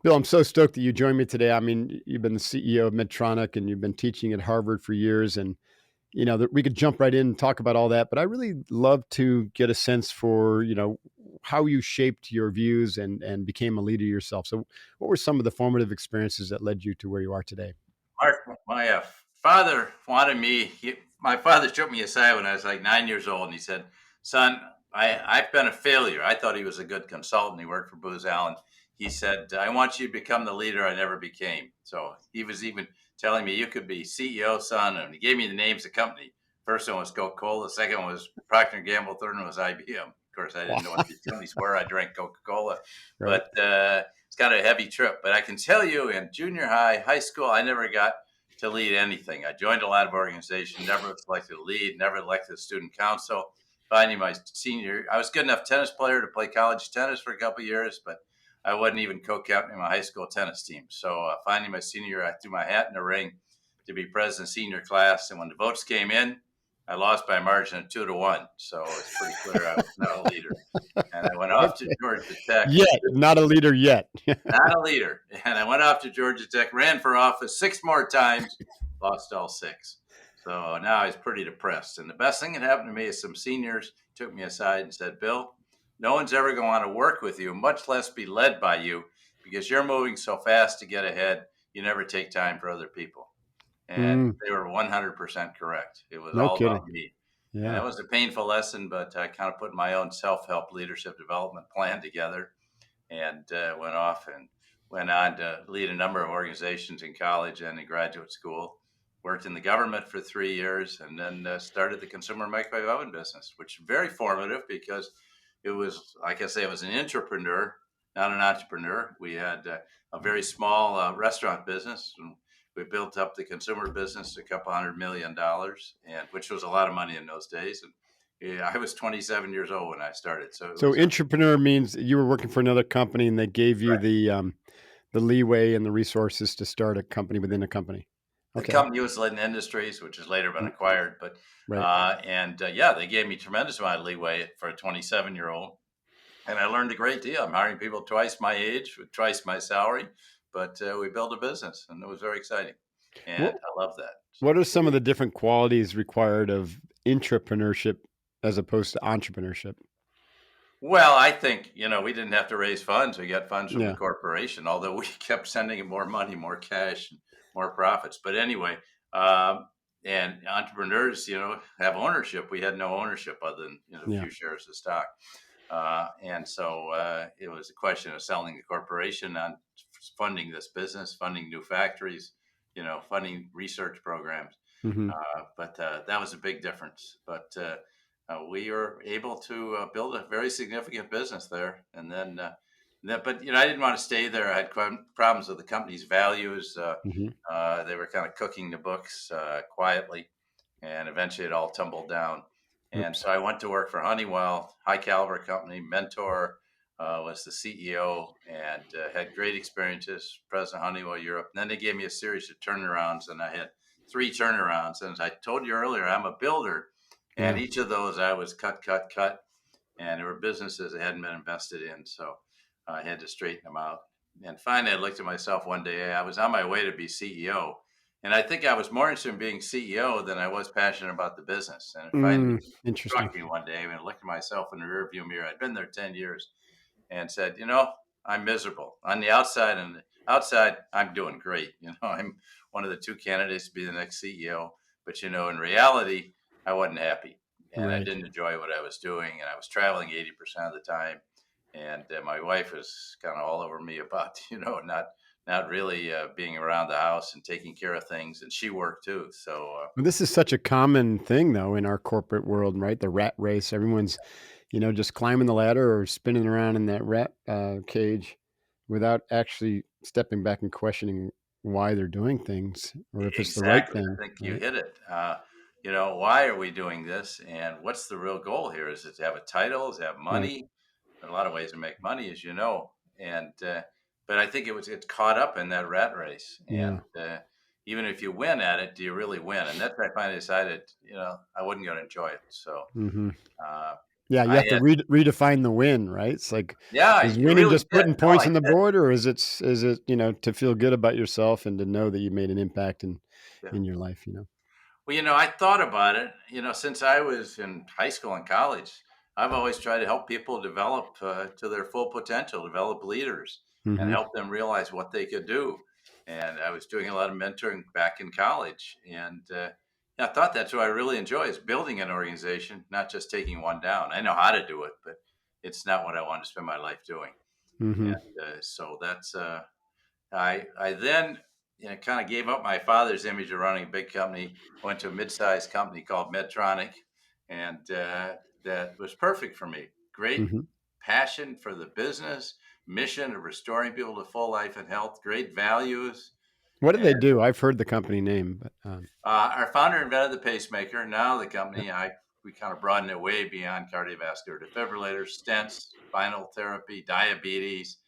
Bill, I'm so stoked that you joined me today. I mean, you've been the CEO of Medtronic and you've been teaching at Harvard for years. And, that we could jump right in and talk about all that. But I really love to get a sense for, how you shaped your views and became a leader yourself. So, what were some of the formative experiences that led you to where you are today? My father wanted me. My father took me aside when I was like 9 years old, and he said, "Son, I've been a failure." I thought he was a good consultant. He worked for Booz Allen. He said, "I want you to become the leader I never became." So he was even telling me, "You could be CEO, son." And he gave me the names of the company. First one was Coca-Cola. The second one was Procter and Gamble. Third one was IBM. Of course, I Wow. didn't know what these companies were. I drank Coca-Cola, Right. but it's kind of a heavy trip. But I can tell you, in junior high, high school, I never got to lead anything. I joined a lot of organizations, never was elected to lead, never elected a student council. Finally, my senior, I was good enough tennis player to play college tennis for a couple of years, but I wasn't even co-captain in my high school tennis team. So finally, my senior year, I threw my hat in the ring to be president of senior class. And when the votes came in, I lost by a margin of 2-1. So it's pretty clear I was not a leader. And I went off to Okay. Georgia Tech. Yet, not a leader yet. Not a leader. And I went off to Georgia Tech, ran for office 6 more times, lost all 6. So now I was pretty depressed. And the best thing that happened to me is some seniors took me aside and said, "Bill, no one's ever going to want to work with you, much less be led by you, because you're moving so fast to get ahead. You never take time for other people." And Mm, they were 100% correct. It was no all kidding. about me. And Yeah. that was a painful lesson, but I kind of put my own self help leadership development plan together and went off and went on to lead a number of organizations in college and in graduate school. Worked in the government for 3 years, and then started the consumer microwave oven business, which was very formative because it was, like I say, I was an entrepreneur, not an entrepreneur. We had a very small restaurant business. And we built up the consumer business to a couple $100 million, and which was a lot of money in those days. And yeah, I was 27 years old when I started, so it So, was a entrepreneur means you were working for another company and they gave you the leeway and the resources to start a company within a company. The Okay. company was Litton Industries, which has later been Mm, acquired, but right. yeah, they gave me tremendous amount of leeway for a 27-year-old, and I learned a great deal. I'm hiring people twice my age with twice my salary, but we built a business, and it was very exciting, What and I love that. What are some of the different qualities required of intrapreneurship as opposed to entrepreneurship? Well, I think, we didn't have to raise funds. We got funds from the Yeah. corporation, although we kept sending them more money, more cash, and more profits. But anyway, um, and entrepreneurs, have ownership. We had no ownership other than, a Yeah. few shares of stock. And so it was a question of selling the corporation on funding this business, funding new factories, funding research programs. Mhm. But that was a big difference. But we were able to build a very significant business there. And then, but I didn't want to stay there. I had problems with the company's values. Mhm. They were kind of cooking the books quietly, and eventually it all tumbled down. And Oops. so I went to work for Honeywell, high caliber company. Mentor was the CEO, and had great experiences. President of Honeywell Europe. And then they gave me a series of turnarounds, and I had 3 turnarounds. And as I told you earlier, I'm a builder, and Yeah. each of those I was cut, and there were businesses that hadn't been invested in, so I had to straighten them out. And finally, I looked at myself one day. I was on my way to be CEO, and I think I was more interested in being CEO than I was passionate about the business. And it finally Interesting. struck me one day when I looked at myself in the rearview mirror. I'd been there 10 years and said, I'm miserable on the outside, and the outside, I'm doing great. I'm one of the 2 candidates to be the next CEO. But, in reality, I wasn't happy, and I Right. didn't enjoy what I was doing. And I was traveling 80% of the time. And my wife was kind of all over me about, not really being around the house and taking care of things. And she worked too. So, Well, this is such a common thing, though, in our corporate world, right? The rat race. Everyone's, just climbing the ladder or spinning around in that rat cage without actually stepping back and questioning why they're doing things or if it's the right exactly. thing, I think you right? hit it. Why are we doing this? And what's the real goal here? Is it to have a title? Is it to have Right. money? There are a lot of ways to make money, as you know. And but I think it's caught up in that rat race. Yeah. And even if you win at it, do you really win? And that's why I finally decided, I wasn't going to enjoy it. So Hmm. uh, Yeah, you I have to had redefine the win, right? It's like, Yeah, is you winning really just did. putting No, points I on the did. board, or is it, to feel good about yourself and to know that you made an impact Yeah. in your life, you know? Well, I thought about it. Since I was in high school and college, I've always tried to help people develop to their full potential, develop leaders, and Mhm. help them realize what they could do. And I was doing a lot of mentoring back in college, and yeah, I thought that's what I really enjoy is building an organization, not just taking one down. I know how to do it, but it's not what I want to spend my life doing. Mhm. And so that's I then kind of gave up my father's image of running a big company, went to a mid-sized company called Medtronic, and that was perfect for me. Great Mhm. passion for the business, mission of restoring people to full life and health, great values. What do And they do? I've heard the company name, but, our founder invented the pacemaker. Now the yeah. company, we kind of broadened it way beyond cardiovascular defibrillators, stents, spinal therapy, diabetes,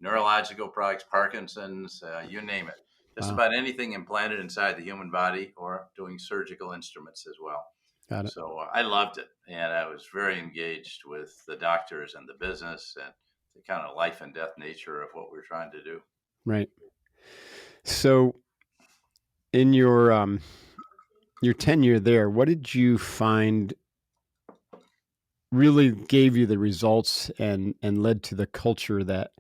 neurological products, Parkinson's, you name it. Just Wow. about anything implanted inside the human body or doing surgical instruments as well. Got it. So I loved it. And I was very engaged with the doctors and the business and the kind of life and death nature of what we're trying to do. Right. So, in your tenure there, what did you find really gave you the results and led to the culture that,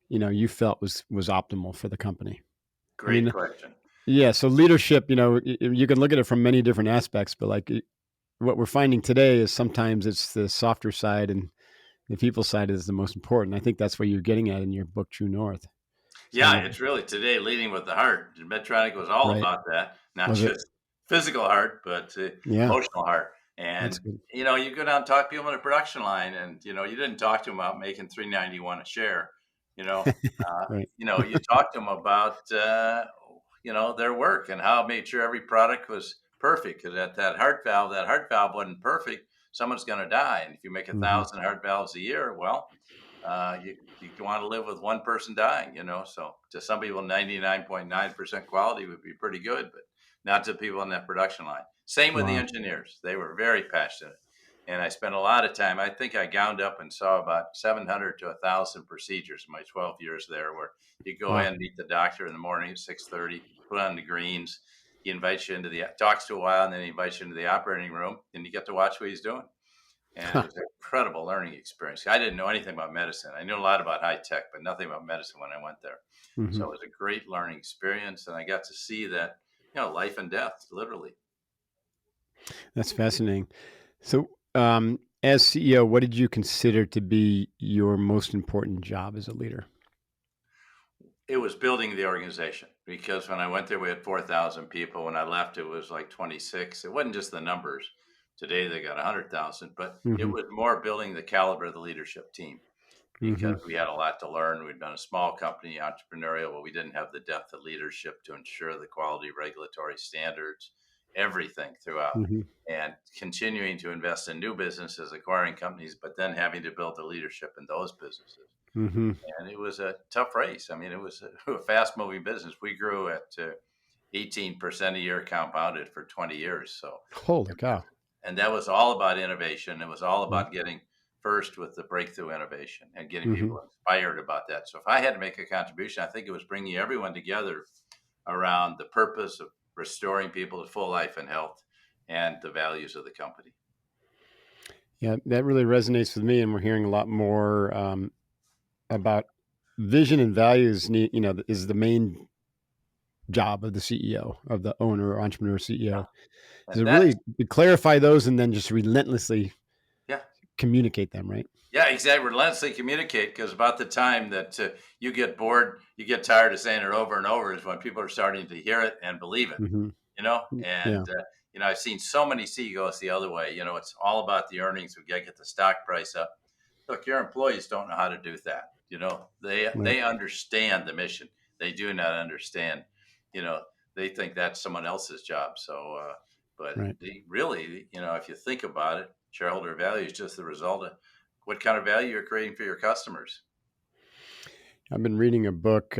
you felt was optimal for the company? I Great mean, question. yeah, so leadership, you can look at it from many different aspects, but, like, what we're finding today is sometimes it's the softer side and the people side is the most important. I think that's what you're getting at in your book, True North. So I Yeah, love it's really today leading with the heart. Medtronic was all right. about that, not Was it? just physical heart, but Yeah, emotional heart. that's And good. you go down and talk to people on the production line, and you didn't talk to them about making 391 a share. You know, Right. you talk to them about their work and how it made sure every product was perfect. Because at that heart valve wasn't perfect, someone's going to die. And if you make a Mhm. thousand heart valves a year, well, you want to live with one person dying, So to some people, 99.9% quality would be pretty good, but not to people on that production line. Same with the Wow. engineers; they were very passionate, and I spent a lot of time. I think I gowned up and saw about 700 to 1,000 procedures in my 12 years there, where you go Wow. in, meet the doctor in the morning at 6:30, put on the greens. He invites you into the talks to a while, and then he invites you into the operating room, and you get to watch what he's doing, and it Huh. was an incredible learning experience. I didn't know anything about medicine. I knew a lot about high tech, but nothing about medicine when I went there. So Mhm. it was a great learning experience, and I got to see that life and death, literally. That's fascinating. So, as CEO, what did you consider to be your most important job as a leader? It was building the organization because when I went there, we had 4,000 people. When I left, it was like 26. It wasn't just the numbers. Today they got 100,000, but it Mhm. was more building the caliber of the leadership team because Mhm. we had a lot to learn. We'd been a small company, entrepreneurial, but we didn't have the depth of leadership to ensure the quality regulatory standards, everything throughout. Mhm. And continuing to invest in new businesses, acquiring companies, but then having to build the leadership in those businesses. Mhm. And it was a tough race. I mean, it was a fast moving business. We grew at 18% a year compounded for 20 years. So, Holy cow. and that was all about innovation. It was all Yeah. about getting first with the breakthrough innovation and getting Mhm. people inspired about that. So, if I had to make a contribution, I think it was bringing everyone together around the purpose of restoring people to full life and health and the values of the company. Yeah, that really resonates with me, and we're hearing a lot more, about vision and values is the main job of the CEO, of the owner or entrepreneur Yeah. CEO, is And to that's, really to clarify those and then just relentlessly yeah. communicate them, right? Yeah, exactly. Relentlessly communicate because about the time that you get bored, you get tired of saying it over and over is when people are starting to hear it and believe it. Mhm. And Yeah. I've seen so many CEOs the other way. It's all about the earnings. We got to get the stock price up. Look, your employees don't know how to do that. Right. They understand the mission. They do not understand. You know, they think that's someone else's job. So, but Right. really, if you think about it, shareholder value is just the result of what kind of value you're creating for your customers. I've been reading a book,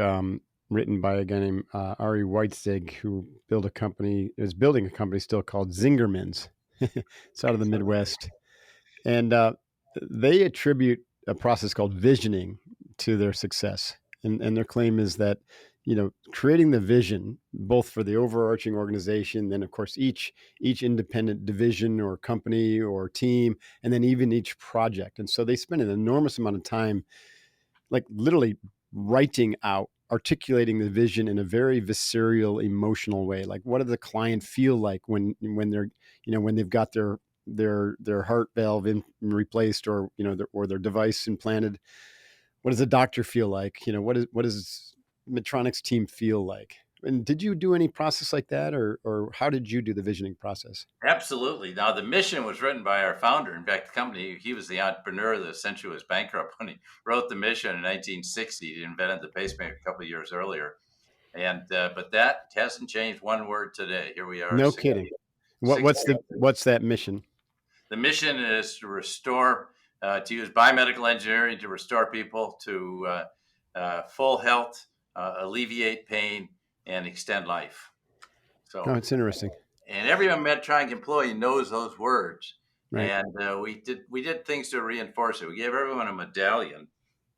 written by a guy named, Ari Weitzig, who is building a company still called Zingerman's. It's out of the Midwest, And they attribute a process called visioning to their success. And their claim is that, creating the vision, both for the overarching organization, then of course each independent division or company or team, and then even each project. And so they spend an enormous amount of time, like literally writing out, articulating the vision in a very visceral, emotional way. Like, what does the client feel like when they're, when they've got their heart valve replaced, or or their device implanted? What does the doctor feel like? What does Medtronic's team feel like? And did you do any process like that, or how did you do the visioning process? Absolutely. Now, the mission was written by our founder. In fact, the company, he was the entrepreneur that essentially was bankrupt when he wrote the mission in 1960. He invented the pacemaker a couple of years earlier. And but that hasn't changed one word today. Here we are, No kidding. What, 60. what's that mission? The mission is to restore, to use biomedical engineering to restore people to full health, alleviate pain, and extend life. Oh, So, it's interesting. and every Medtronic employee knows those words. Right. And we did things to reinforce it. We gave everyone a medallion.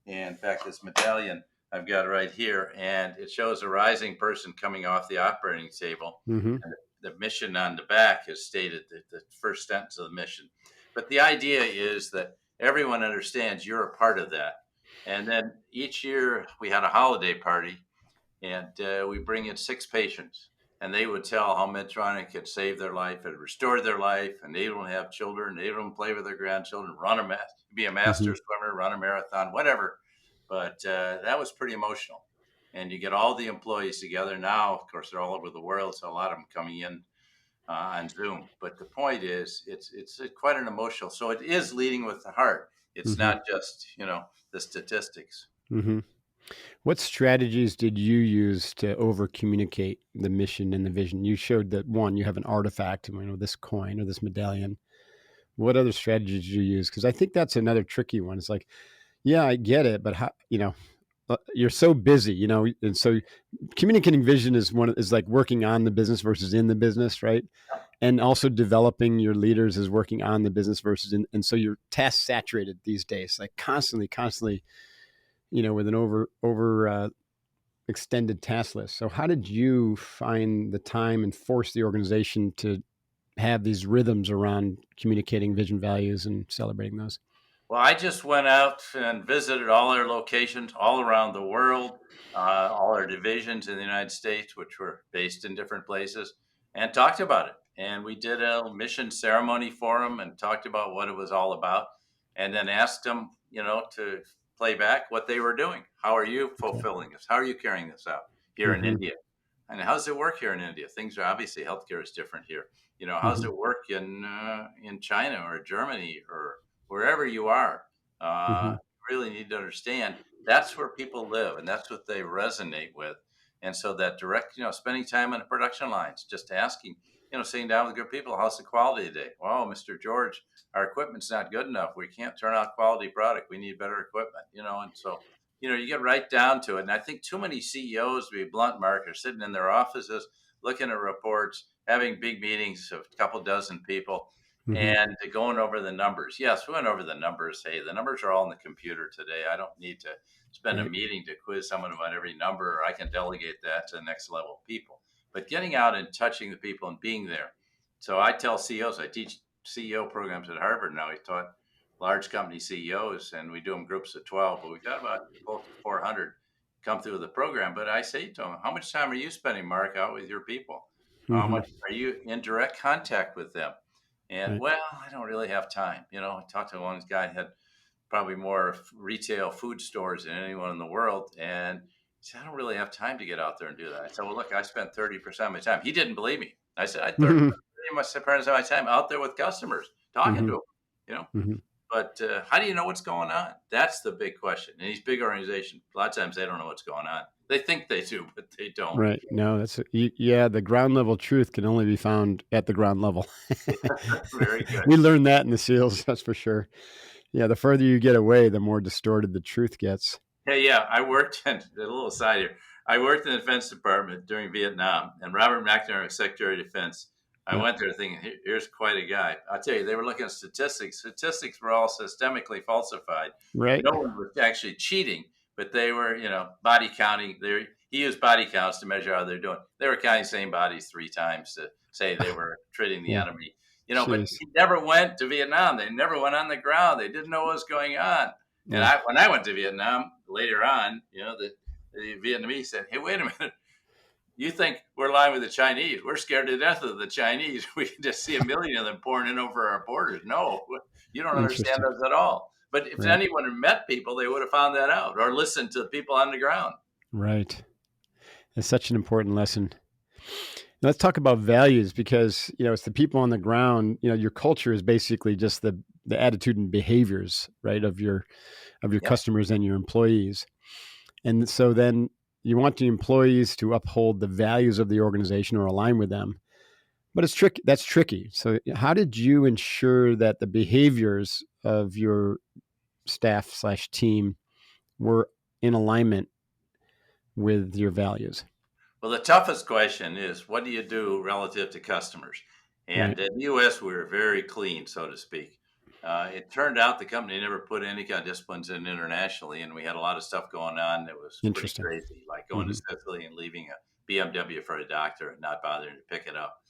And in fact, this medallion I've got right here, and it shows a rising person coming off the operating table. Mm-hmm. And the mission on the back is stated, the first sentence of the mission. But the idea is that everyone understands you're a part of that. And then each year we had a holiday party, and we bring in 6 patients, and they would tell how Medtronic had saved their life, had restored their life, and they don't have children, they don't play with their grandchildren, be a Mm-hmm. master swimmer, run a marathon, whatever. But that was pretty emotional. And you get all the employees together now. Of course, they're all over the world, so a lot of them coming in on Zoom. But the point is, it's quite an emotional. So it is leading with the heart. It's Mm-hmm. not just the statistics. Mm-hmm. What strategies did you use to over communicate the mission and the vision? You showed that one, you have an artifact, this coin or this medallion. What other strategies did you use? Because I think that's another tricky one. It's like, yeah, I get it, but how, you're so busy, and so communicating vision is like working on the business versus in the business, right? And also developing your leaders is working on the business versus in, and so you're task saturated these days, like constantly, with an over extended task list. So how did you find the time and force the organization to have these rhythms around communicating vision, values, and celebrating those? Well, I just went out and visited all our locations all around the world, all our divisions in the United States, which were based in different places, and talked about it. And we did a mission ceremony for them and talked about what it was all about, and then asked them, to play back what they were doing. How are you Okay. fulfilling this? How are you carrying this out here in Mm-hmm. India? And how does it work here in India? Things are obviously healthcare is different here. How does Mm-hmm. it work in China or Germany or wherever you are? Mm-hmm. You really need to understand that's where people live and that's what they resonate with. And so that direct, spending time on the production lines, just asking, sitting down with good people, how's the quality today? Well, Mr. George, our equipment's not good enough. We can't turn out quality product. We need better equipment, and so you get right down to it. And I think too many CEOs, to be blunt, Mark, are sitting in their offices looking at reports, having big meetings of a couple dozen people, Mm-hmm. and going over the numbers. Yes, we went over the numbers. Hey, the numbers are all in the computer today. I don't need to spend a Right. meeting to quiz someone about every number, or I can delegate that to the next level of people. But getting out and touching the people and being there. So I tell CEOs, I teach CEO programs at Harvard now. I taught large company CEOs, and we do them groups of 12, but we've got about close to 400 come through the program. But I say to them, how much time are you spending, Mark, out with your people? How Mm-hmm. much are you in direct contact with them? And Right. well, I don't really have time. I talked to one guy had probably more retail food stores than anyone in the world, and he said, I don't really have time to get out there and do that. I said, well, look, I spent 30% of my time. He didn't believe me. I said, I 30% Mm-hmm. of my time out there with customers, talking to Mm-hmm. them, you know. Mm-hmm. But how do you know what's going on? That's the big question. And these big organizations, a lot of times they don't know what's going on. They think they do, but they don't. Right. No, yeah. The ground level truth can only be found at the ground level. Very good. We learned that in the SEALs, that's for sure. Yeah, the further you get away, the more distorted the truth gets. Hey, yeah, I worked in a little side here. I worked in the Defense Department during Vietnam, and Robert McNamara, Secretary of Defense, I went there thinking, Here's quite a guy." I'll tell you, they were looking at statistics. Statistics were all systemically falsified. Right. No one was actually cheating, but they were, body counting. He used body counts to measure how they're doing. They were counting same bodies 3 times to say they were treating the Yeah. enemy. But Jeez. he never went to Vietnam. They never went on the ground. They didn't know what was going on. And Oh, when I went to Vietnam later on, the Vietnamese said, "Hey, wait a minute. You think we're lying with the Chinese? We're scared to death of the Chinese. We can just see a million of them pouring in over our borders. No, you don't understand interesting. us at all." But if Right. anyone had met people, they would have found that out or listened to people on the ground. Right. It's such an important lesson. Let's talk about values because, it's the people on the ground, your culture is basically just the attitude and behaviors, right, of your Yep. customers and your employees. And so then you want the employees to uphold the values of the organization or align with them. But it's tricky. That's tricky. So how did you ensure that the behaviors of your staff/team were in alignment with your values? Well, the toughest question is what do you do relative to customers? Right. And in the US, we were very clean, so to speak. It turned out the company never put any kind of disciplines in internationally, and we had a lot of stuff going on that was pretty Interesting. crazy, like going to Hmm. Sicily and leaving a BMW for a doctor and not bothering to pick it up.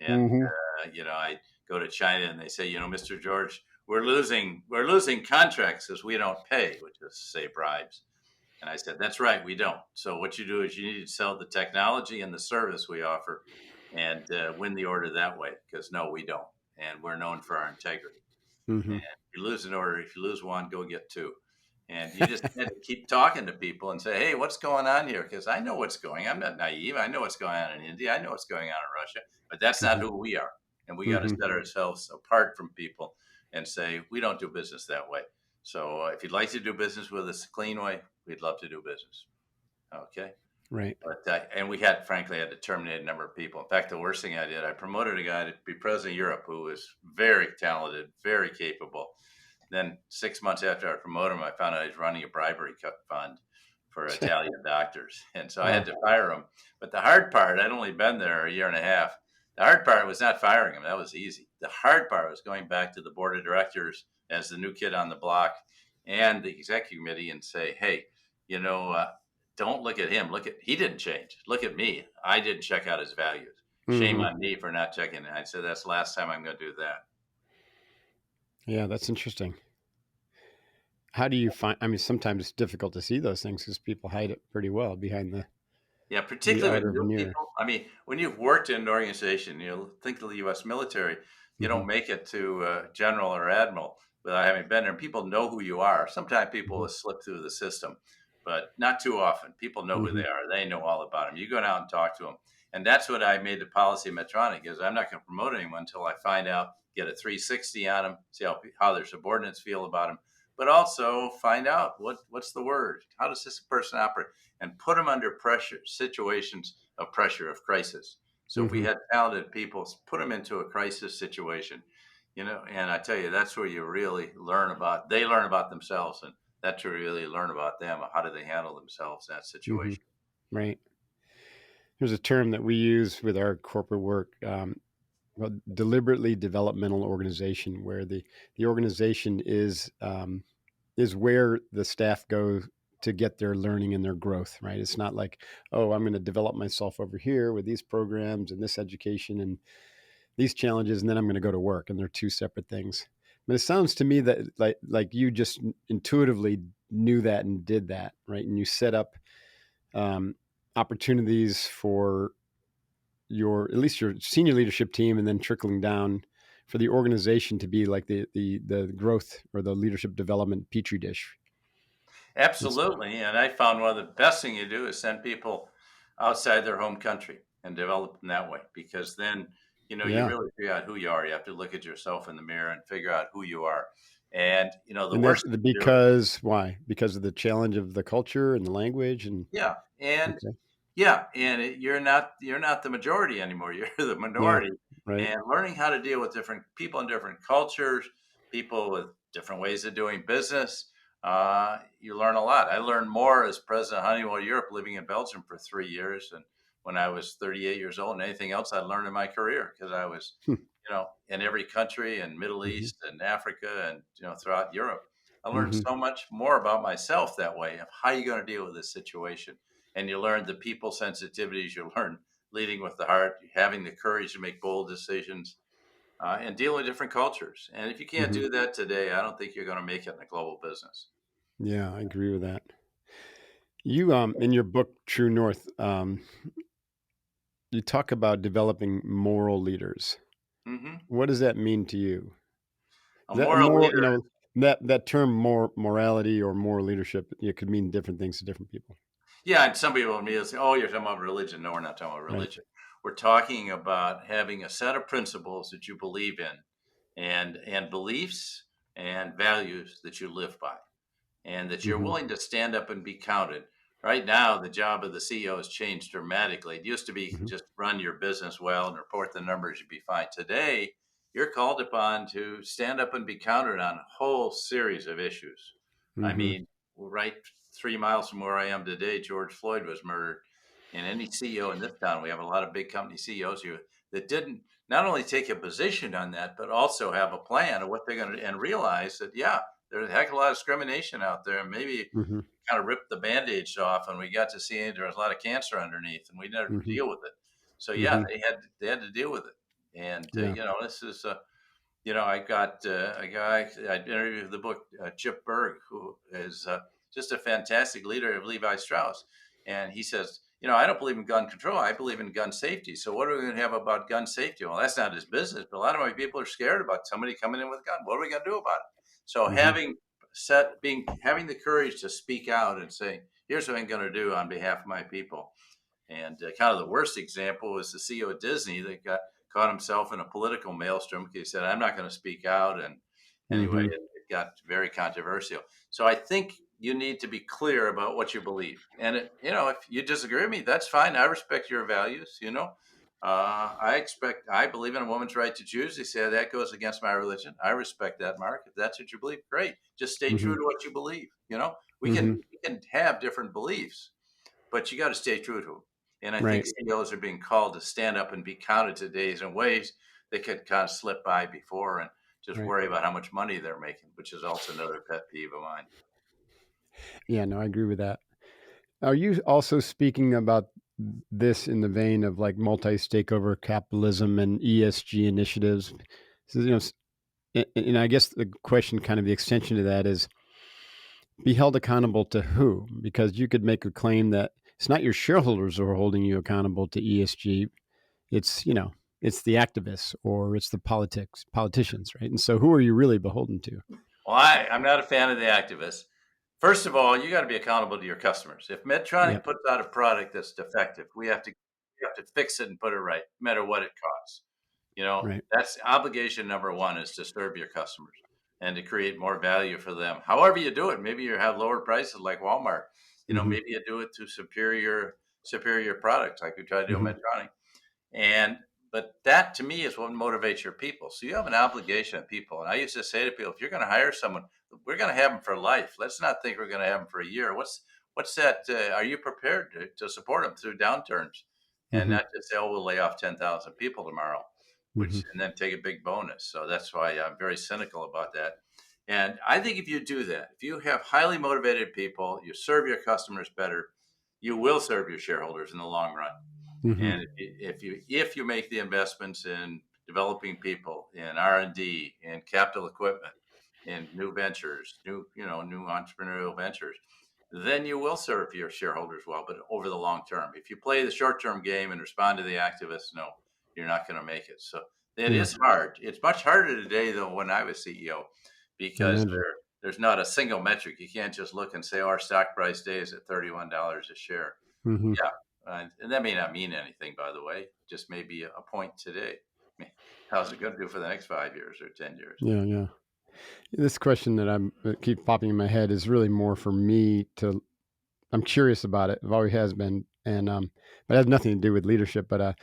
And Hmm. I go to China and they say, Mr. George, we're losing contracts because we don't pay, which is say bribes. And I said, "That's right, we don't. So what you do is you need to sell the technology and the service we offer, and win the order that way. Because no, we don't, and we're known for our integrity. And Hmm. if you lose an order, if you lose one, go get two." And you just had to keep talking to people and say, "Hey, what's going on here?" Because I know what's going on. I'm not naive. I know what's going on in India. I know what's going on in Russia. But that's not who we are. And we got to Hmm. set ourselves apart from people and say, we don't do business that way. So if you'd like to do business with us a clean way, we'd love to do business. Okay. Right. But and we frankly, had to terminate a number of people. In fact, the worst thing I did, I promoted a guy to be president of Europe who was very talented, very capable. Then 6 months after I promoted him, I found out he was running a bribery fund for Italian doctors, and so I had Wow. to fire him. But the hard part, I'd only been there a year and a half. The hard part was not firing him; that was easy. The hard part was going back to the board of directors as the new kid on the block and the executive committee and say, "Hey, you know, uh, don't look at him. He didn't change. Look at me. I didn't check out his values. Shame Hmm. on me for not checking it." I said, "That's the last time I'm going to do that." Yeah, that's interesting. How do you find? I mean, sometimes it's difficult to see those things because people hide it pretty well behind Yeah, the particularly with outer new veneer. people. I mean, when you've worked in an organization, think of the U.S. military. You Hmm. don't make it to general or admiral without having been there. And people know who you are. Sometimes people Hmm. will slip through the system, but not too often. People know who Hmm. they are. They know all about them. You go out and talk to them, and that's what I made the policy of Medtronic is I'm not going to promote anyone until I find out, get a 360 on them, see how their subordinates feel about them, but also find out what's the word, how does this person operate, and put them under pressure, situations of pressure, of crisis. So if we Hmm. had talented people, put them into a crisis situation, and I tell you, that's where you really they learn about themselves, and that's where you really learn about them. How do they handle themselves in that Hmm. situation? Right. There's a term that we use with our corporate work, well, deliberately developmental organization, where the organization is where the staff go to get their learning and their growth. Right. It's not like, oh, I'm going to develop myself over here with these programs and this education and these challenges, and then I'm going to go to work, and they're two separate things. But it sounds to me that like you just intuitively knew that and did that, right? And you set up um, opportunities for your at least your senior leadership team, and then trickling down for the organization to be like the growth or the leadership development petri dish. It's, Absolutely. And I found one of the best thing you do is send people outside their home country and develop them that way. Because then, you yeah, really figure out who you are. You have to look at yourself in the mirror and figure out who you are. And, the and that's worst thing to do, because why? Because of the challenge of the culture and the language and yeah. And okay, yeah, and you're not the majority anymore. You're the yeah, minority, right, and learning how to deal with different people in different cultures, people with different ways of doing business. You learn a lot. I learned more as president of Honeywell Europe, living in Belgium for 3 years, and when I was 38 years old than anything else I'd learned in my career, because I was, in every country in Middle Mhm. East and Africa and, throughout Europe. I learned Mhm. so much more about myself that way of how you're going to deal with this situation. And you learn the people sensitivities, you learn leading with the heart, having the courage to make bold decisions, and deal with different cultures. And if you can't Mhm. do that today, I don't think you're going to make it in a global business. Yeah, I agree with that. You, in your book, True North, you talk about developing moral leaders. Hmm. What does that mean to you? A Is that a moral moral, leader. that term morality or moral leadership, it could mean different things to different people, Yeah, and some people immediately say, "Oh, you're talking about religion." No, we're not talking about right? religion. We're talking about having a set of principles that you believe in, and beliefs and values that you live by, and that you're Mhm. willing to stand up and be counted. Right now, the job of the CEO has changed dramatically. It used to be Mhm. just run your business well and report the numbers, you'd be fine. Today, you're called upon to stand up and be counted on a whole series of issues. I Mhm. mean, right 3 miles from where I am today, George Floyd was murdered. And any CEO in this town, we have a lot of big company CEOs here that didn't not only take a position on that, but also have a plan of what they're going to, and realize that, yeah, there's a heck of a lot of discrimination out there. And maybe Mhm. kind of ripped the band-aids off, and we got to see there was a lot of cancer underneath, and we never Mhm. deal with it. So yeah, Mhm. they had to deal with it. And Yeah. this is I got a guy I interviewed the book, Chip Berg, who is just a fantastic leader of Levi Strauss, and he says, I don't believe in gun control. I believe in gun safety. So what are we going to have about gun safety? Well, that's not his business, but a lot of my people are scared about somebody coming in with a gun. What are we going to do about it? So Mhm. having the courage to speak out and say, here's what I'm going to do on behalf of my people. And kind of the worst example was the CEO of Disney that caught himself in a political maelstrom because he said, "I'm not going to speak out." And anyway, Mhm. it got very controversial. So I think you need to be clear about what you believe. And if you disagree with me, that's fine. I respect your values. I believe in a woman's right to choose. They say that goes against my religion. I respect that, Mark. If that's what you believe, great. Just stay true Mhm. to what you believe. We can Mhm. we can have different beliefs, but you got to stay true to them. And I think Right. CEOs are being called to stand up and be counted today in ways they could kind of slip by before and just Right. worry about how much money they're making, which is also another pet peeve of mine. Yeah, no, I agree with that. Are you also speaking about this in the vein of like multi-stakeholder capitalism and ESG initiatives? So, and I guess the question, kind of the extension to that, is be held accountable to who? Because you could make a claim that it's not your shareholders who are holding you accountable to ESG. It's, it's the activists or it's the politicians, right? And so who are you really beholden to? Well, I'm not a fan of the activists. First of all, you got to be accountable to your customers. If Medtronic Yep. puts out a product that's defective, we have to fix it and put it right, no matter what it costs. Right. That's obligation number one, is to serve your customers and to create more value for them. However you do it, maybe you have lower prices like Walmart. Hmm. Maybe you do it to superior products like we try to do at Hmm. Medtronic. And but that to me is what motivates your people. So you have an obligation to people. And I used to say to people, if you're going to hire someone, we're going to have them for life. Let's not think we're going to have them for a year. What's that? Are you prepared to support them through downturns, and Hmm. not just say, oh, we'll lay off 10,000 people tomorrow, Hmm. and then take a big bonus. So that's why I'm very cynical about that. And I think if you do that, if you have highly motivated people, you serve your customers better, you will serve your shareholders in the long run. Hmm. And if you make the investments in developing people, in R&D, in capital equipment, in new ventures, new entrepreneurial ventures, then you will serve your shareholders well. But over the long term, if you play the short term game and respond to the activists, no, you're not going to make it. So it Yeah, is hard. It's much harder today than when I was CEO, I because imagine. there's not a single metric. You can't just look and say, oh, our stock price today is at $31 a share. Hmm. Yeah, and that may not mean anything, by the way. Just maybe a point today. How's it going to do for the next 5 years or 10 years? Yeah, yeah. This question that keep popping in my head is really more for me to. I'm curious about it. It always has been, and but it has nothing to do with leadership. But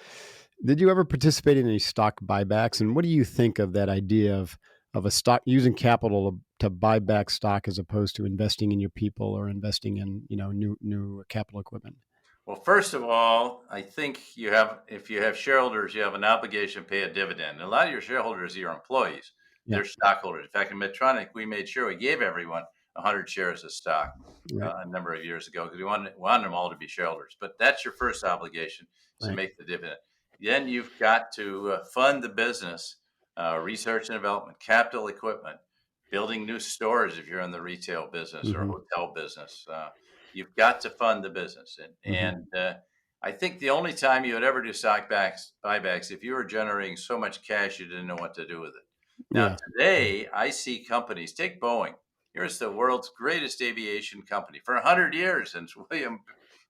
did you ever participate in any stock buybacks? And what do you think of that idea of a stock using capital to buy back stock as opposed to investing in your people or investing in new capital equipment? Well, first of all, I think if you have shareholders, you have an obligation to pay a dividend. A lot of your shareholders are your employees, Yeah. they're stockholders. In fact, in Medtronic, we made sure we gave everyone 100 shares of stock Right. a number of years ago because we wanted them all to be shareholders. But that's your first obligation is to Right. make the dividend. Then you've got to fund the business, research and development, capital equipment, building new stores if you're in the retail business or Hmm. hotel business. You've got to fund the business, Hmm. I think the only time you would ever do buybacks if you were generating so much cash you didn't know what to do with it. Now Yeah. Yeah. today, I see companies. Take Boeing. Here's the world's greatest aviation company for 100 years since William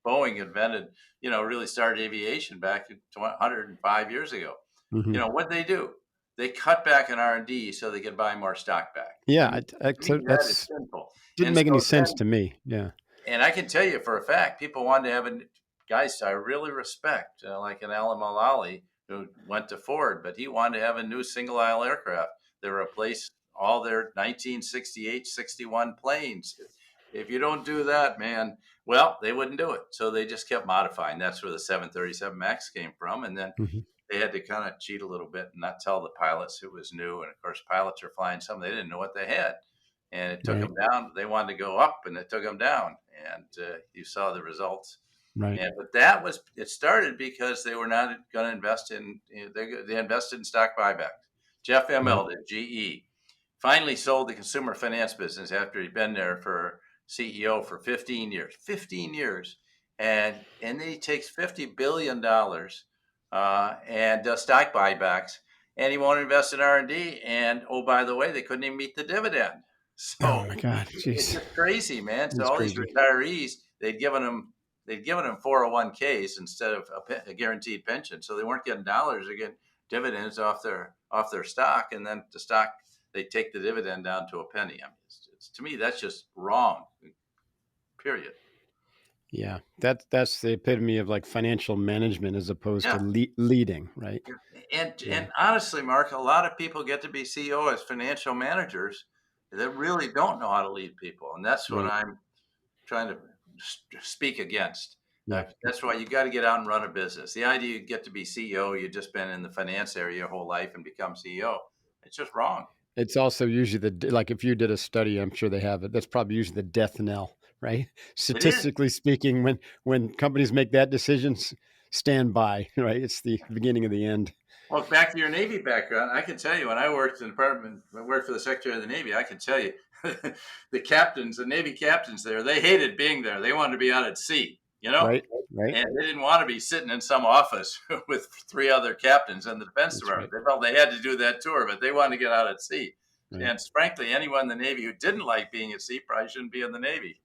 Boeing invented, really started aviation back 105 years ago. Hmm. What they do? They cut back on R&D so they could buy more stock back. Yeah. To me, that is That's simple. didn't And make so any sense then to me. Yeah. and I can tell you for a fact, people wanted to have guys I really respect, like an Alan Mulally, who went to Ford, but he wanted to have a new single aisle aircraft that replaced all their 1968, 61 planes. If you don't do that, man, well, they wouldn't do it. So they just kept modifying. That's where the 737 MAX came from. And then Hmm. they had to kind of cheat a little bit and not tell the pilots it was new. And of course, pilots are flying something they didn't know what they had, and it took Right. them down. They wanted to go up, and it took them down, and you saw the results. Right. And but that was it started because they were not going to invest they invested in stock buybacks. Jeff Right. Immelt at GE finally sold the consumer finance business after he'd been there for CEO for 15 years. 15 years. And then he takes $50 billion and does stock buybacks, and he won't invest in R&D. And oh, by the way, they couldn't even meet the dividend. Oh So my God. it's Jeez. just crazy, man. So It's all these crazy. retirees, they'd given them 401ks instead of a guaranteed pension. So they weren't getting dollars; they're getting dividends off their stock, and then the stock they take the dividend down to a penny. I mean, to me that's just wrong. Period. Yeah. That's the epitome of like financial management as opposed to Yeah. leading. Right. And Yeah. and honestly, Mark, a lot of people get to be CEO as financial managers that really don't know how to lead people, and that's what Right. I'm trying to speak against. Yeah. That's why you got to get out and run a business. The idea you get to be CEO, you've just been in the finance area your whole life and become CEO, it's just wrong. It's also usually like if you did a study, I'm sure they have it. That's probably usually the death knell, right? It is. Statistically speaking, when companies make that decisions, stand by, right? It's the beginning of the end. Well, back to your Navy background, I can tell you when I worked in the department, I worked for the Secretary of the Navy, I can tell you the Navy captains there, they hated being there. They wanted to be out at sea, Right. Right. and they didn't want to be sitting in some office with three other captains in the Defense That's Department. right. They felt they had to do that tour, but they wanted to get out at sea. Right. And frankly, anyone in the Navy who didn't like being at sea probably shouldn't be in the Navy.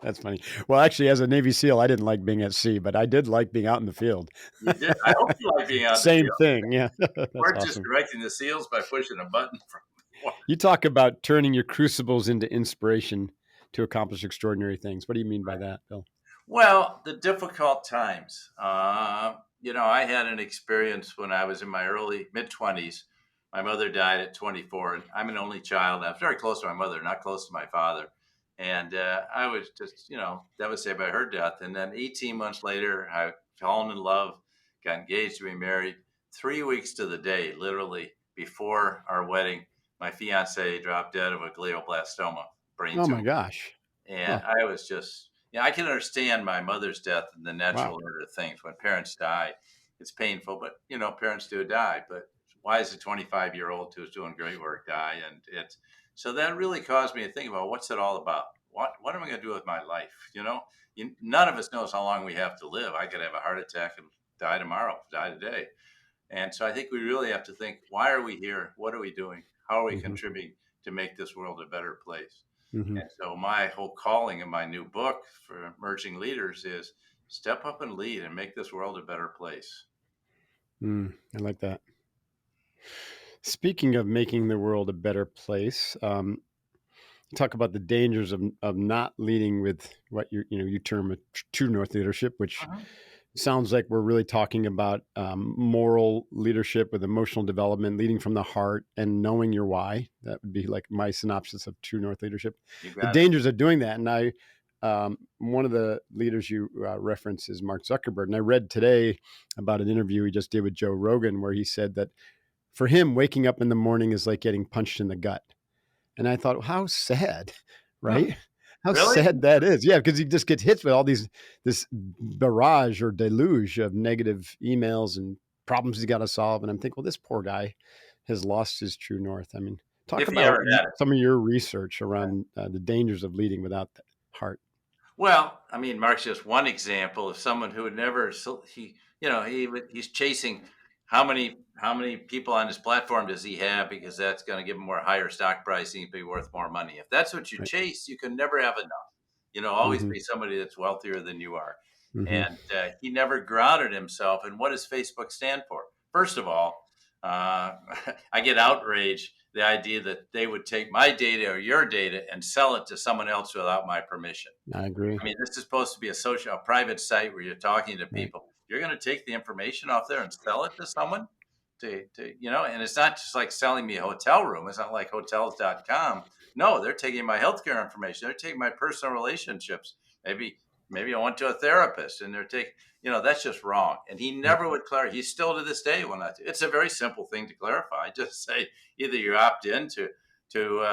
That's funny. Well, actually, as a Navy SEAL, I didn't like being at sea, but I did like being out in the field. You did. I hope you like being out in the Same field. thing. Yeah. That's We're just awesome. directing the SEALs by pushing a button from water. You talk about turning your crucibles into inspiration to accomplish extraordinary things. What do you mean by that, Bill? Well, the difficult times. I had an experience when I was in my early mid 20s. My mother died at 24, and I'm an only child. I was very close to my mother, not close to my father. And I was just, devastated by her death. And then 18 months later, I fell in love, got engaged to be married. 3 weeks to the day, literally before our wedding, my fiance dropped dead of a glioblastoma, brain Oh my tumor. gosh. And Huh. I was just, I can understand my mother's death and the Wow. natural order of things. When parents die, it's painful, but parents do die. But why is a 25-year-old who's doing great work die? And it's so that really caused me to think about what's it all about? What am I going to do with my life? None of us knows how long we have to live. I could have a heart attack and die tomorrow, die today. And so I think we really have to think, why are we here? What are we doing? How are we Hmm. contributing to make this world a better place? Hmm. And so my whole calling in my new book for emerging leaders is step up and lead and make this world a better place. I like that. Speaking of making the world a better place, talk about the dangers of not leading with what you term a true north leadership, which Uh-huh. sounds like we're really talking about moral leadership with emotional development, leading from the heart, and knowing your why. That would be like my synopsis of true north leadership. You The got it. dangers of doing that, and I one of the leaders you reference is Mark Zuckerberg. And I read today about an interview he just did with Joe Rogan where he said that for him, waking up in the morning is like getting punched in the gut. And I thought, how sad, Hmm. right? How Really? sad that is. Yeah, because he just gets hit with all this barrage or deluge of negative emails and problems he's got to solve. And I'm thinking, well, this poor guy has lost his true north. I mean, talk If you about ever had it. some of your research around the dangers of leading without the heart. Well, I mean, Mark's just one example of someone who would never. He's chasing how many people on his platform does he have because that's going to give him more higher stock price. He can be worth more money. If that's what you Right. chase, you can never have enough. Always Mm-hmm. be somebody that's wealthier than you are. Mm-hmm. And he never grounded himself in what does Facebook stand for. First of all, I get outraged the idea that they would take my data or your data and sell it to someone else without my permission. I agree. I mean, this is supposed to be a private site where you're talking to Right. people. You're going to take the information off there and sell it to someone and it's not just like selling me a hotel room. It's not like hotels.com. No, they're taking my healthcare information. They're taking my personal relationships. Maybe I went to a therapist and they're taking, that's just wrong. And he Right. never would clarify. He still to this day will not. It's a very simple thing to clarify. Just say either you opt in to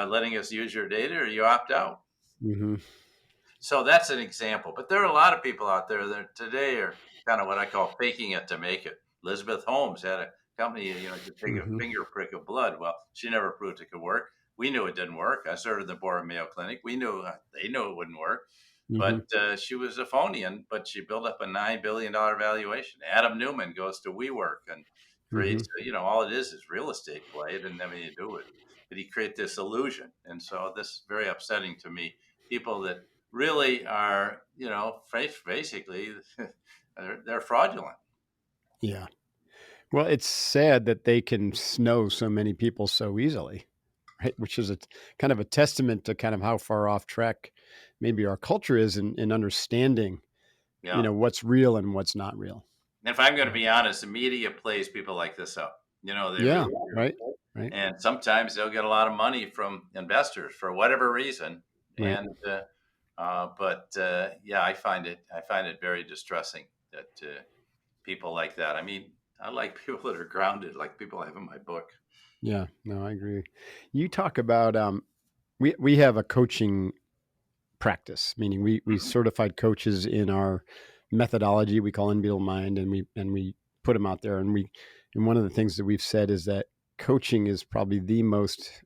letting us use your data or you opt out. Mm-hmm. So that's an example. But there are a lot of people out there that today are kind of what I call faking it to make it. Elizabeth Holmes had a company, could take a Mm-hmm. finger prick of blood. Well, she never proved it could work. We knew it didn't work. I served on the board of Mayo Clinic. We knew they knew it wouldn't work, Mm-hmm. but she was a phony. But she built up a $9 billion valuation. Adam Newman goes to WeWork and Mm-hmm. creates, all it is real estate play. It didn't have anything to do with it. But he created this illusion, and so this is very upsetting to me. People that really are, basically they're fraudulent. Yeah. Well, it's sad that they can know so many people so easily, right? Which is a kind of a testament to kind of how far off track maybe our culture is in understanding, Yeah. what's real and what's not real. And if I'm going to be honest, the media plays people like this up. They Yeah. really do. Right. Right. And sometimes they'll get a lot of money from investors for whatever reason. Right. And yeah, I find it very distressing that people like that. I mean, I like people that are grounded, like people I have in my book. Yeah. No, I agree. You talk about we have a coaching practice, meaning we Mhm. certified coaches in our methodology we call Inbuilt Mind, and we put them out there, and one of the things that we've said is that coaching is probably the most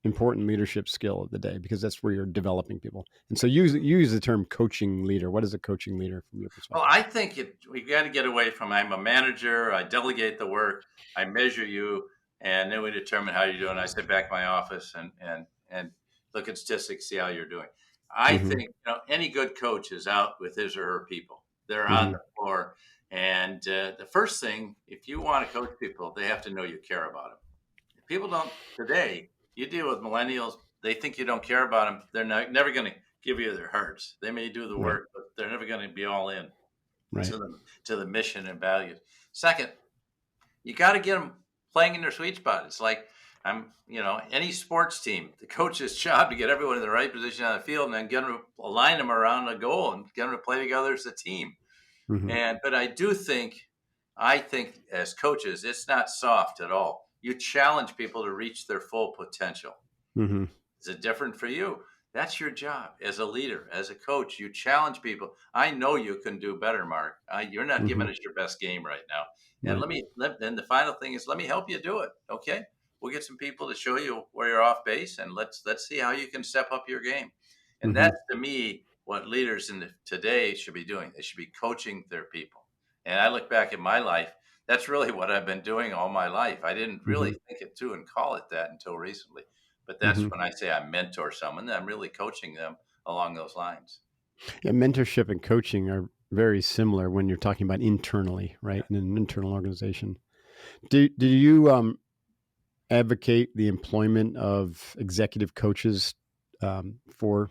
important leadership skill of the day because that's where you're developing people. And so use the term coaching leader. What is a coaching leader from your Well, perspective? I think we got to get away from I'm a manager, I delegate the work, I measure you, and then we determine how you're doing. I sit back in my office and look at statistics, see how you're doing. I Mm-hmm. think any good coach is out with his or her people. They're on Mm-hmm. the floor, and the first thing, if you want to coach people, they have to know you care about them. People don't today. You deal with millennials; they think you don't care about them. They're never going to give you their hearts. They may do the Right. work, but they're never going to be all in Right. to the mission and values. Second, you got to get them playing in their sweet spot. It's like any sports team, the coach's job to get everyone in the right position on the field and then get them to align them around a goal and get them to play together as a team. Mm-hmm. But I think as coaches, it's not soft at all. You challenge people to reach their full potential. Mm-hmm. Is it different for you? That's your job as a leader, as a coach. You challenge people. I know you can do better, Mark. You're not Mm-hmm. giving us your best game right now. And Right. then the final thing is, let me help you do it. Okay, we'll get some people to show you where you're off base, and let's see how you can step up your game. And Mm-hmm. that's to me what leaders today should be doing. They should be coaching their people. And I look back at my life. That's really what I've been doing all my life. I didn't Mm-hmm. really think it through and call it that until recently. But that's Mm-hmm. when I say I mentor someone, I'm really coaching them along those lines. Yeah, mentorship and coaching are very similar when you're talking about internally, right? In an internal organization. Do you advocate the employment of executive coaches for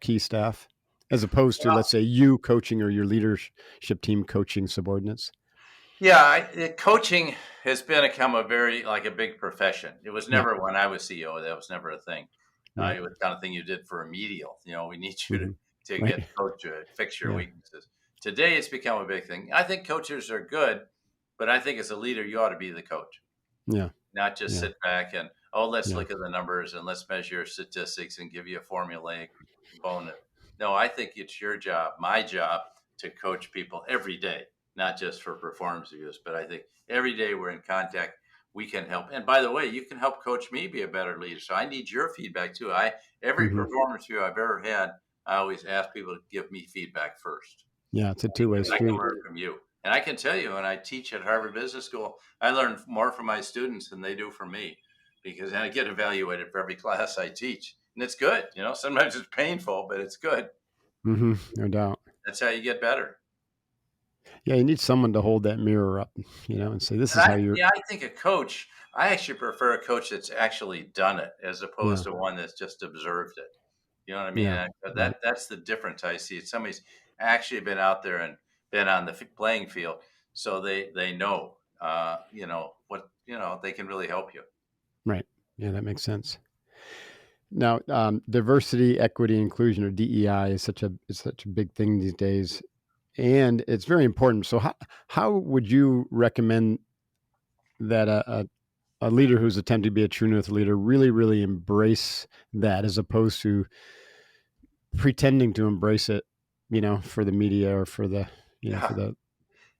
key staff, as opposed to, let's say, you coaching or your leadership team coaching subordinates? Yeah, coaching has become a big profession. It was Yeah. never when I was CEO. That was never a thing. Right. It was the kind of thing you did for a medial. We need you to Hmm. to Right. get coach to fix your Yeah. weaknesses. Today, it's become a big thing. I think coaches are good, but I think as a leader, you ought to be the coach, Yeah. not just Yeah. sit back and, oh, let's Yeah. look at the numbers and let's measure your statistics and give you a formulaic bonus. No, I think it's your job, my job, to coach people every day, not just for performance reviews, but I think every day we're in contact, we can help. And by the way, you can help coach me be a better leader. So I need your feedback too. Every Hmm. performance review I've ever had, I always ask people to give me feedback first Yeah. It's a two-way because I can street. learn from you. And I can tell you, when I teach at Harvard Business School, I learn more from my students than they do from me because I get evaluated for every class I teach. And it's good. Sometimes it's painful, but it's good. No doubt. That's how you get better. Yeah. You need someone to hold that mirror up, Yeah. and say, this And is how you're. I think a coach, I actually prefer a coach that's actually done it as Yeah. opposed to one that's just observed it. You know what I mean? Yeah. And Right. that's the difference I see. Somebody's actually been out there and been on the playing field, so they know, what they can really help you. Right. Yeah. That makes sense. Now, diversity, equity, inclusion, or DEI is such a big thing these days, and it's very important. So, how would you recommend that a leader who's attempting to be a true north leader really embrace that, as opposed to pretending to embrace it, for the media, or for the Yeah.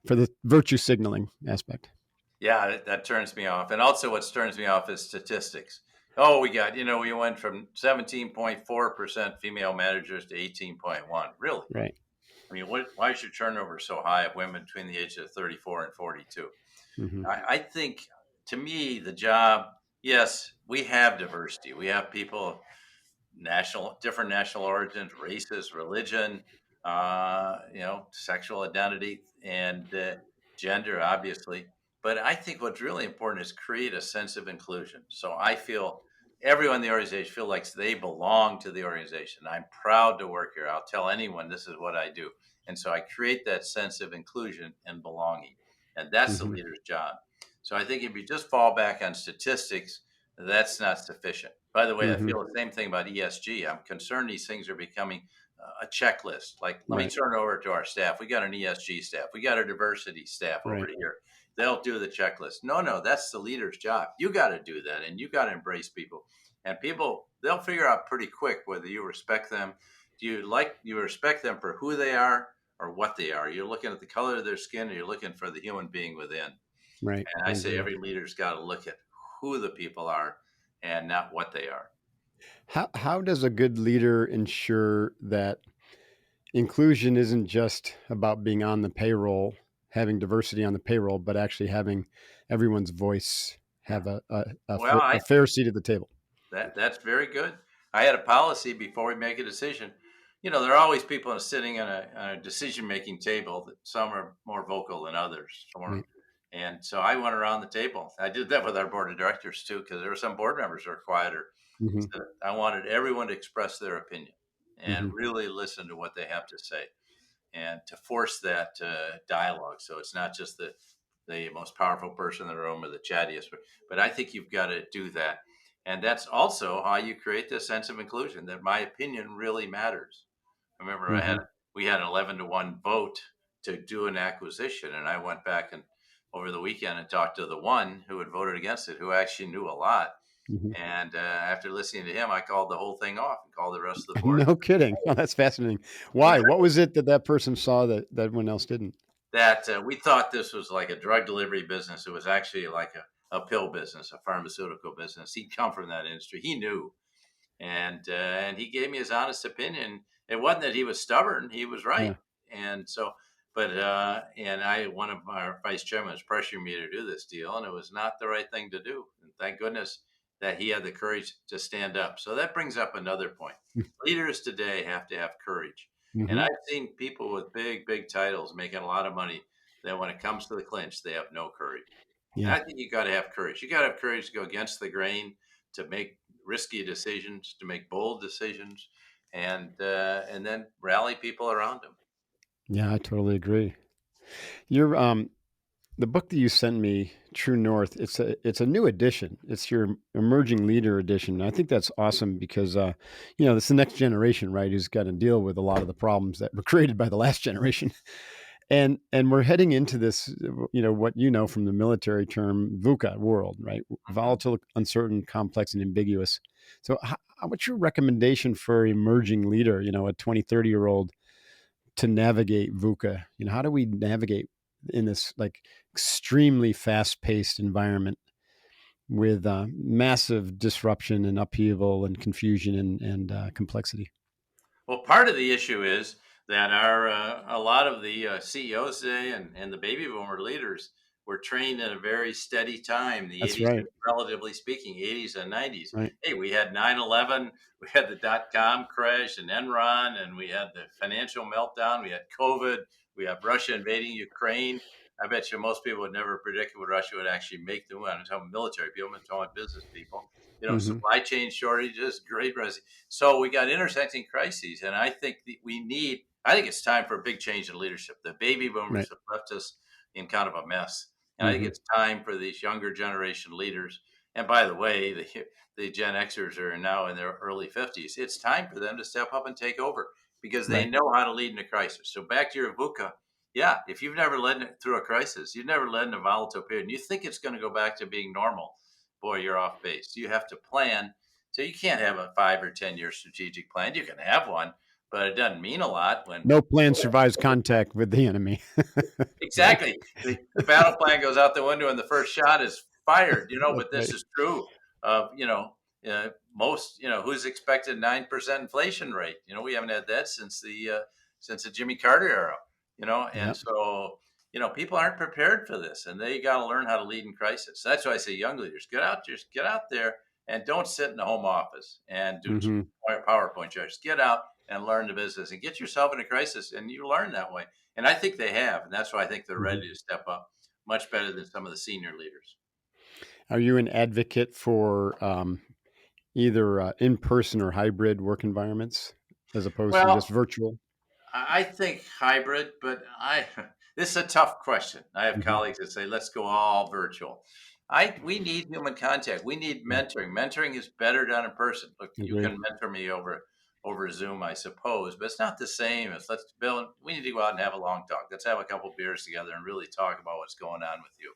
for the virtue signaling aspect? Yeah, that turns me off. And also, what turns me off is statistics. Oh, we went from 17.4% female managers to 18.1. Really? Right. I mean, why is your turnover so high of women between the ages of 34 and 42? Hmm. I think, to me, the job, yes, we have diversity. We have people, different national origins, races, religion, sexual identity, and gender, obviously. But I think what's really important is create a sense of inclusion. So I feel everyone in the organization feel like they belong to the organization. I'm proud to work here. I'll tell anyone this is what I do. And so I create that sense of inclusion and belonging. And that's the Hmm. leader's job. So I think if you just fall back on statistics, that's not sufficient. By the way, I Hmm. feel the same thing about ESG. I'm concerned these things are becoming a checklist. Like, let me Right. turn it over to our staff. We got an ESG staff. We got a diversity staff over Right. here. They'll do the checklist. No, that's the leader's job. You got to do that, and you got to embrace people. And people, they'll figure out pretty quick whether you respect them. Do you respect them for who they are or what they are? You're looking at the color of their skin, or you're looking for the human being within. Right. And I I say agree. every leader's got to look at who the people are and not what they are. How does a good leader ensure that inclusion isn't just about being on the payroll, having diversity on the payroll, but actually having everyone's voice Yeah. have Well, a fair seat at the table? that's very good. I had a policy before we make a decision. There are always people sitting on a decision making table that some are more vocal than others. Right. And so I went around the table. I did that with our board of directors too, because there were some board members who are quieter. Hmm. So I wanted everyone to express their opinion and Hmm. really listen to what they have to say, and to force that dialogue. So it's not just the most powerful person in the room or the chattiest, but I think you've got to do that. And that's also how you create this sense of inclusion, that my opinion really matters. I remember Hmm. we had an 11-1 vote to do an acquisition. And I went back and over the weekend and talked to the one who had voted against it, who actually knew a lot. Hmm. And after listening to him, I called the whole thing off and called the rest of the board. No kidding. Oh, that's fascinating. Well, Why? What was it that that person saw that everyone else didn't? that we thought this was like a drug delivery business. It was actually like a pill business, a pharmaceutical business. He'd come from that industry. He knew, and he gave me his honest opinion. It wasn't that he was stubborn; he was right. Yeah. And so, but one of our vice chairmen was pressuring me to do this deal, and it was not the right thing to do. And thank goodness that he had the courage to stand up. So that brings up another point. Leaders today have to have courage. And Hmm. I've seen people with big titles making a lot of money that when it comes to the clinch, they have no courage. And Yeah. I think you got to have courage. You got to have courage to go against the grain, to make risky decisions, to make bold decisions, and then rally people around them. Yeah. I totally agree. You're the book that you sent me, True North, it's a new edition. It's your emerging leader edition. I think that's awesome because it's the next generation, right, who's got to deal with a lot of the problems that were created by the last generation. And we're heading into this, what you know from the military term VUCA world, right? Mhm. Volatile, uncertain, complex, and ambiguous. So, what's your recommendation for emerging leader? A 20, 30-year-old to navigate VUCA. How do we navigate in this like extremely fast-paced environment with massive disruption and upheaval and confusion and complexity? Well, part of the issue is that our a lot of the CEOs today and the baby boomer leaders were trained in a very steady time, the That's 80s, right. relatively speaking, 80s and 90s. Right. Hey, we had 9/11, we had the dot-com crash and Enron, and we had the financial meltdown, we had COVID, we have Russia invading Ukraine. I bet you most people would never predict what Russia would actually make the move. I'm talking military people, I'm talking business people. Hmm. Supply chain shortages, great so we got intersecting crises, and I think we need. I think it's time for a big change in leadership. The baby boomers Right. have left us in kind of a mess, and I think Hmm. it's time for these younger generation leaders. And by the way, the Gen Xers are now in their early 50s. It's time for them to step up and take over because they Right. know how to lead in a crisis. So back to your VUCA. Yeah, if you've never led through a crisis, you've never led in a volatile period, and you think it's going to go back to being normal, boy, you're off base. You have to plan, so you can't have a 5 or 10 year strategic plan. You can have one, but it doesn't mean a lot when No plan survives contact with the enemy. Right. exactly the battle plan goes out the window and the first shot is fired. That's But this right. is true of most. Who's expected 9% inflation rate? We haven't had that since the Jimmy Carter era. And Yeah. so people aren't prepared for this, and they got to learn how to lead in crisis. That's why I say young leaders get out there and don't sit in the home office and do Hmm. PowerPoint charts. Get out and learn the business and get yourself in a crisis, and you learn that way. And I think they have, and that's why I think they're Hmm. ready to step up much better than some of the senior leaders. Are you an advocate for either in person or hybrid work environments as opposed to just Well, virtual? I think hybrid, but this is a tough question. I have Hmm. colleagues that say, "Let's go all virtual." We need human contact. We need Yeah. mentoring. Mentoring is better done in person. Look, you Agree. can mentor me over Zoom, I suppose, but it's not the same as let's build. We need to go out and have a long talk. Let's have a couple beers together and really talk about what's going on with you.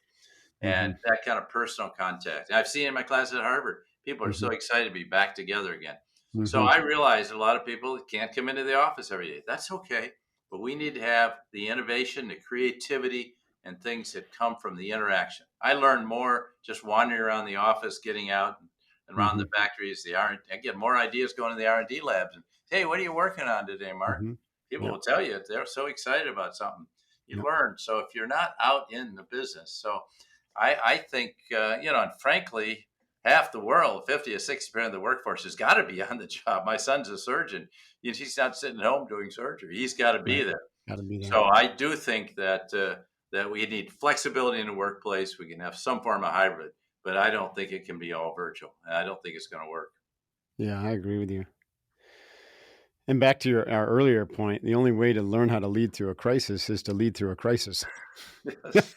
Hmm. And that kind of personal contact. I've seen in my class at Harvard, people are so Hmm. excited to be back together again. So Hmm. I realize a lot of people can't come into the office every day. That's okay. But we need to have the innovation, the creativity, and things that come from the interaction. I learn more just wandering around the office, getting out and around the Hmm. factories, the R. I get more ideas going to the R&D labs. And hey, what are you working on today, Mark? Hmm. People Yeah. will tell you they're so excited about something. You Yeah. learn. So if you're not out in the business, I think, and frankly, half the world, 50 or 60% of the workforce has got to be on the job. My son's a surgeon. He's not sitting at home doing surgery. He's got to be Right. there. Got to be there. So I do think that we need flexibility in the workplace. We can have some form of hybrid, but I don't think it can be all virtual. And I don't think it's going to work. Yeah, I agree with you. And back to our earlier point, the only way to learn how to lead through a crisis is to lead through a crisis. Yes.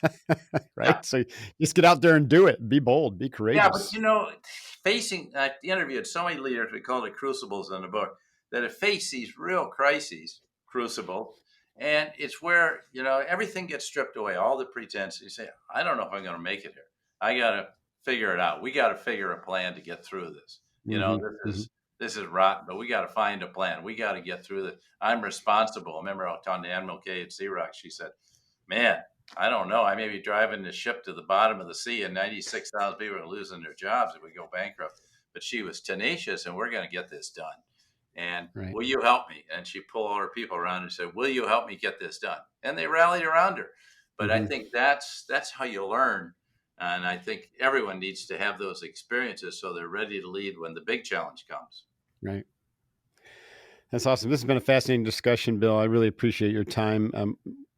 Yeah. Right? So just get out there and do it. Be bold, be Yeah, but courageous. facing I interviewed so many leaders, we call it crucibles in the book, that have faced these real crises, crucible, and it's where everything gets stripped away, all the pretense. You say, I don't know if I'm going to make it here. I got to figure it out. We got to figure a plan to get through this. Mhm. This Mhm. is rotten, but we got to find a plan. We got to get through this. I'm responsible. I remember I was talking to Admiral Kay at Sea Rock. She said, man, I don't know. I may be driving the ship to the bottom of the sea, and 96,000 people are losing their jobs if we go bankrupt. But she was tenacious, and we're going to get this done. And Right. will you help me? And she pulled all her people around and said, "Will you help me get this done?" And they rallied around her. But I Mhm. think that's how you learn. And I think everyone needs to have those experiences so they're ready to lead when the big challenge comes. Right. That's awesome. This has been a fascinating discussion, Bill. I really appreciate your time.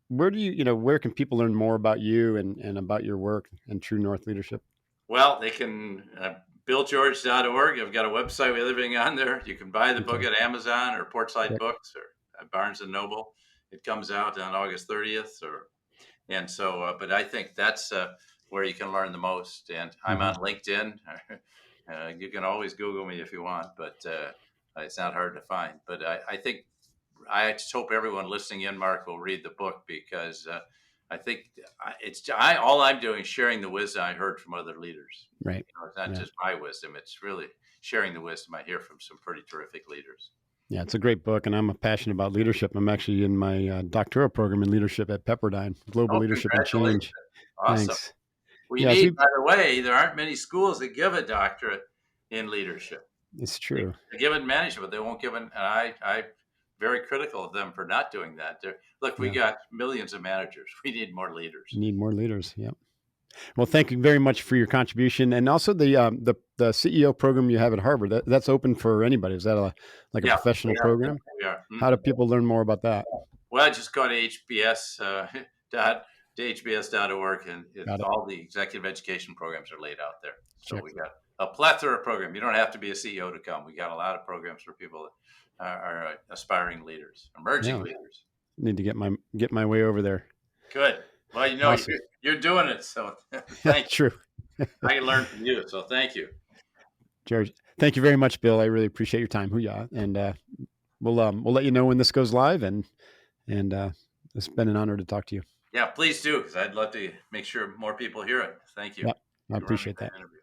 Where do where can people learn more about you and about your work and True North Leadership? Well, they can billgeorge.org. I've got a website with everything on there. You can buy the book Okay. at Amazon or Portside Check. Books or at Barnes and Noble. It comes out on August 30th. And so, but I think that's where you can learn the most. And I'm Hmm. on LinkedIn. You can always Google me if you want, but it's not hard to find. But I think I just hope everyone listening in, Mark, will read the book, because I think all I'm doing is sharing the wisdom I heard from other leaders. Right. It's not Yeah. just my wisdom; it's really sharing the wisdom I hear from some pretty terrific leaders. Yeah, it's a great book, and I'm passionate about leadership. I'm actually in my doctoral program in leadership at Pepperdine, Global Oh, Leadership and congratulations! Change. Awesome. Thanks. We Yes, need, we. by the way, there aren't many schools that give a doctorate in leadership. It's They true. give it in management, but they won't give it. And I very critical of them for not doing that. Look, we Yeah, got millions of managers. We need more leaders. need more leaders. Yep. Well, thank you very much for your contribution, and also the CEO program you have at Harvard. That's open for anybody. Is that like a Yeah, we professional are. Yeah, program? we are. How do people learn more about that? Well, just go to HBS dot to hbs.org, and Got it. all the executive education programs are laid out there. So Check. we got a plethora of programs. You don't have to be a CEO to come. We got a lot of programs for people that are aspiring leaders, emerging Yeah, leaders. need to get my way over there. Good. Well, Awesome. you're doing it. So thank you. True. I can learn from you. So thank you. George, thank you very much, Bill. I really appreciate your time. Hooyah. And we'll let you know when this goes live. And it's been an honor to talk to you. Yeah, please do, because I'd love to make sure more people hear it. Thank you. Yep, I You're running a appreciate great that. interview.